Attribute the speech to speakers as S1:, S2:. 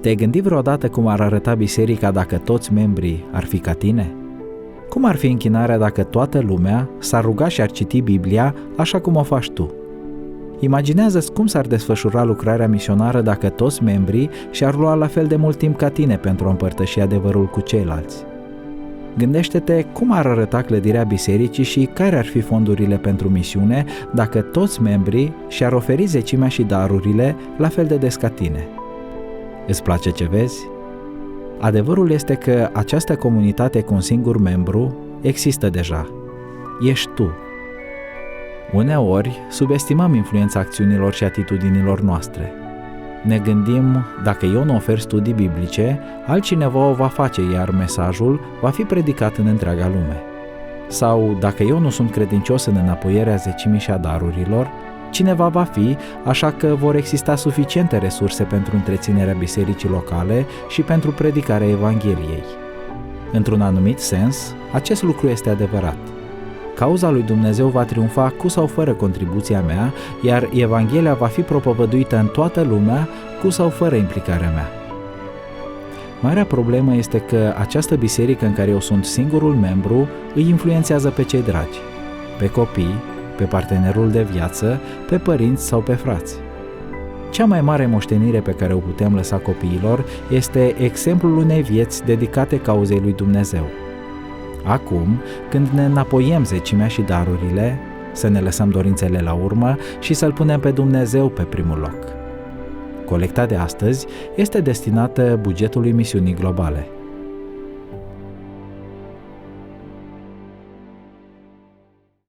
S1: Te-ai gândit vreodată cum ar arăta biserica dacă toți membrii ar fi ca tine? Cum ar fi închinarea dacă toată lumea s-ar ruga și ar citi Biblia așa cum o faci tu? Imaginează-ți cum s-ar desfășura lucrarea misionară dacă toți membrii și-ar lua la fel de mult timp ca tine pentru a împărtăși adevărul cu ceilalți. Gândește-te cum ar arăta clădirea bisericii și care ar fi fondurile pentru misiune dacă toți membrii și-ar oferi zecimea și darurile la fel de des ca tine. Îți place ce vezi? Adevărul este că această comunitate cu un singur membru există deja. Ești tu. Uneori subestimăm influența acțiunilor și atitudinilor noastre. Ne gândim, dacă eu nu ofer studii biblice, altcineva o va face, iar mesajul va fi predicat în întreaga lume. Sau, dacă eu nu sunt credincios în înapoierea zecimii și a darurilor, cineva va fi, așa că vor exista suficiente resurse pentru întreținerea bisericii locale și pentru predicarea Evangheliei. Într-un anumit sens, acest lucru este adevărat. Cauza lui Dumnezeu va triumfa cu sau fără contribuția mea, iar Evanghelia va fi propovăduită în toată lumea cu sau fără implicarea mea. Marea problemă este că această biserică în care eu sunt singurul membru îi influențează pe cei dragi, pe copii, pe partenerul de viață, pe părinți sau pe frați. Cea mai mare moștenire pe care o putem lăsa copiilor este exemplul unei vieți dedicate cauzei lui Dumnezeu. Acum, când ne înapoiem zecimea și darurile, să ne lăsăm dorințele la urmă și să-L punem pe Dumnezeu pe primul loc. Colecta de astăzi este destinată bugetului misiunii globale.